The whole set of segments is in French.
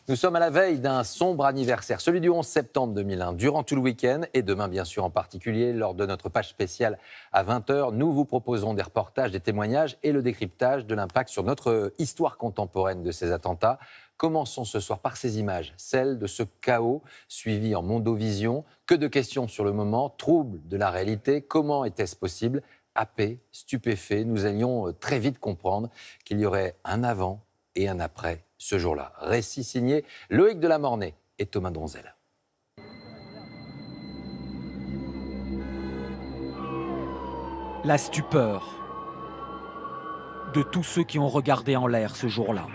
Nous sommes à la veille d'un sombre anniversaire, celui du 11 septembre 2001. Durant tout le week-end, et demain bien sûr en particulier, lors de notre page spéciale à 20h, nous vous proposerons des reportages, des témoignages et le décryptage de l'impact sur notre histoire contemporaine de ces attentats. Commençons ce soir par ces images, celles de ce chaos suivi en mondovision. Que de questions sur le moment, trouble de la réalité, comment était-ce possible ? Happés, stupéfaits, nous allions très vite comprendre qu'il y aurait un avant et un après ce jour-là. Récit signé Loïc Delamornay et Thomas Donzel. La stupeur de tous ceux qui ont regardé en l'air ce jour-là.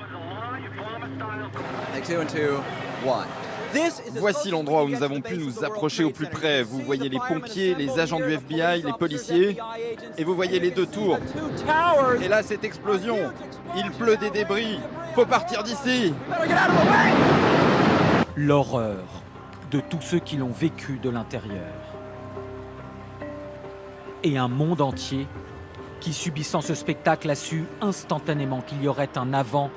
Voici l'endroit où nous avons pu nous approcher au plus près. Vous voyez les pompiers, les agents du FBI, les policiers, et vous voyez les deux tours. Et là, cette explosion, il pleut des débris. Faut partir d'ici. L'horreur de tous ceux qui l'ont vécu de l'intérieur. Et un monde entier qui, subissant ce spectacle, a su instantanément qu'il y aurait un avant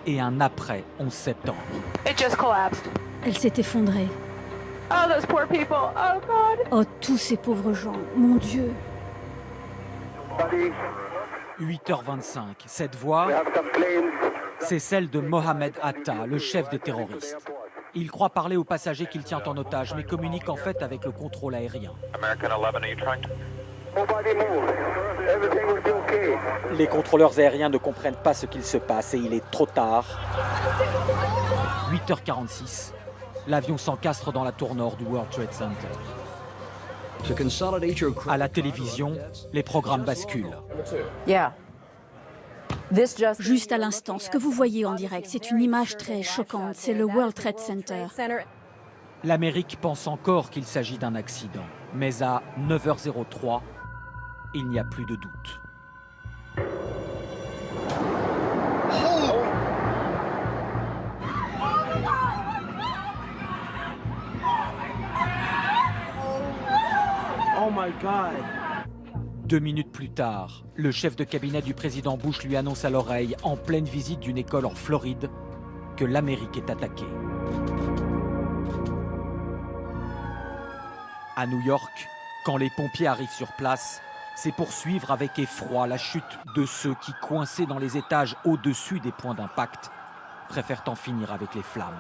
et un après 11 septembre. It just collapsed. Elle s'est effondrée. Oh, those poor people. Oh, God. Oh, tous ces pauvres gens, mon Dieu. 8h25, cette voix, c'est celle de Mohamed Atta, le chef des terroristes. Il croit parler aux passagers qu'il tient en otage, mais communique en fait avec le contrôle aérien. Les contrôleurs aériens ne comprennent pas ce qu'il se passe et il est trop tard. 8h46, l'avion s'encastre dans la tour nord du World Trade Center. À la télévision, les programmes basculent. Juste à l'instant, ce que vous voyez en direct, c'est une image très choquante. C'est le World Trade Center. L'Amérique pense encore qu'il s'agit d'un accident. Mais à 9h03, il n'y a plus de doute. Oh my God. 2 minutes plus tard, le chef de cabinet du président Bush lui annonce à l'oreille, en pleine visite d'une école en Floride, que l'Amérique est attaquée. À New York, quand les pompiers arrivent sur place, c'est pour suivre avec effroi la chute de ceux qui, coincés dans les étages au-dessus des points d'impact, préfèrent en finir avec les flammes.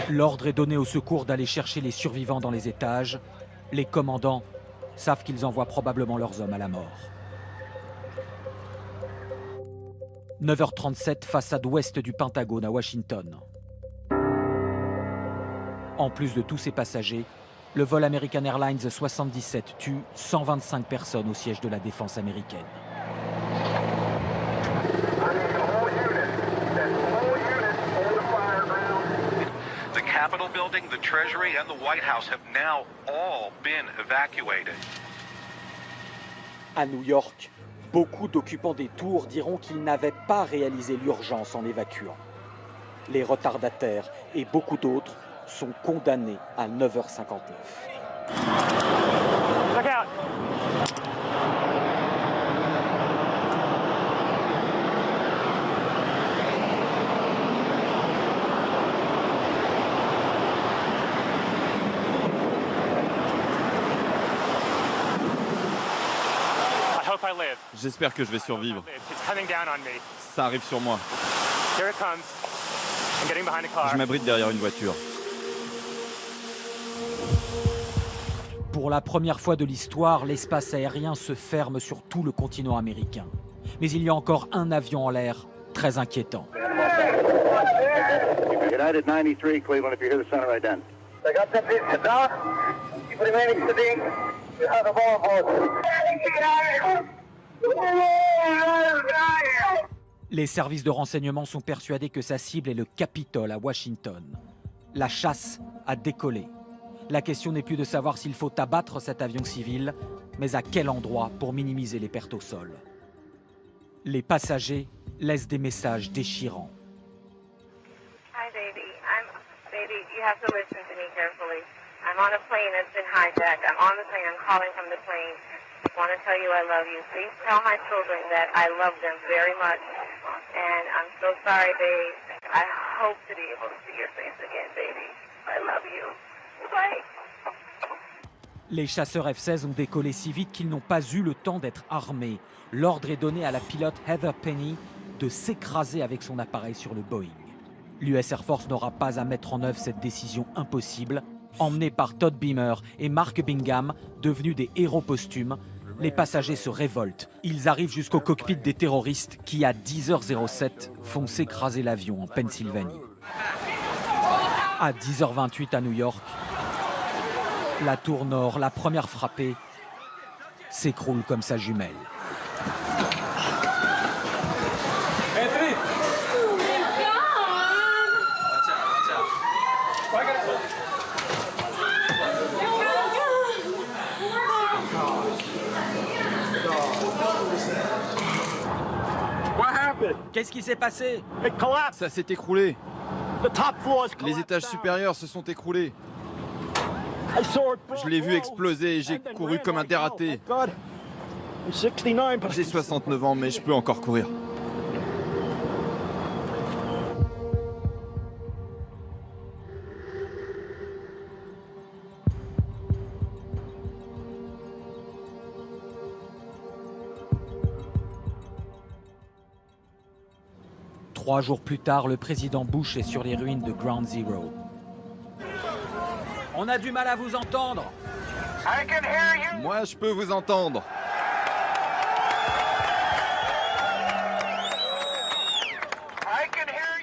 L'ordre est donné au secours d'aller chercher les survivants dans les étages. Les commandants savent qu'ils envoient probablement leurs hommes à la mort. 9h37, façade ouest du Pentagone à Washington. En plus de tous ces passagers, le vol American Airlines 77 tue 125 personnes au siège de la défense américaine. The Capitol building, the Treasury and the White House have now all been evacuated. À New York, beaucoup d'occupants des tours diront qu'ils n'avaient pas réalisé l'urgence en évacuant. Les retardataires et beaucoup d'autres sont condamnés à 9h59. Look out. I hope I live. J'espère que je vais survivre. It's coming down on me. Ça arrive sur moi. Here it comes. I'm getting behind a car. Je m'abrite derrière une voiture. Pour la première fois de l'histoire, l'espace aérien se ferme sur tout le continent américain. Mais il y a encore un avion en l'air très inquiétant. United 93, Cleveland, if you hear the center right then. They got that piece of dock. Keep remaining steady. You have the ball, Les services de renseignement sont persuadés que sa cible est le Capitole à Washington. La chasse a décollé. La question n'est plus de savoir s'il faut abattre cet avion civil, mais à quel endroit pour minimiser les pertes au sol. Les passagers laissent des messages déchirants. Hi, baby. Baby, you have to listen to me carefully. I'm on a plane that's been hijacked. I'm on the plane. I'm calling from the plane. I want to tell you I love you. Please tell my children that I love them very much. And I'm so sorry, babe. I hope to be able to see your face again, baby. I love you. Bye. Les chasseurs F-16 ont décollé si vite qu'ils n'ont pas eu le temps d'être armés. L'ordre est donné à la pilote Heather Penny de s'écraser avec son appareil sur le Boeing. L'US Air Force n'aura pas à mettre en œuvre cette décision impossible. Emmenés par Todd Beamer et Mark Bingham, devenus des héros posthumes, les passagers se révoltent. Ils arrivent jusqu'au cockpit des terroristes qui, à 10h07, font s'écraser l'avion en Pennsylvanie. À 10h28 à New York, la tour nord, la première frappée, s'écroule comme sa jumelle. Qu'est-ce qui s'est passé? Ça s'est écroulé. Les étages supérieurs se sont écroulés. Je l'ai vu exploser et j'ai couru comme un dératé. J'ai 69 ans, mais je peux encore courir. Trois jours plus tard, le président Bush est sur les ruines de Ground Zero. On a du mal à vous entendre. Moi, je peux vous entendre.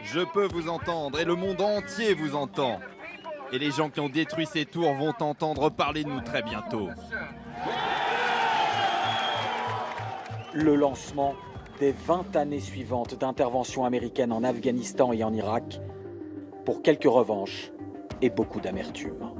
Je peux vous entendre et le monde entier vous entend. Et les gens qui ont détruit ces tours vont entendre parler de nous très bientôt. Le lancement des 20 années suivantes d'intervention américaine en Afghanistan et en Irak, pour quelques revanches et beaucoup d'amertume.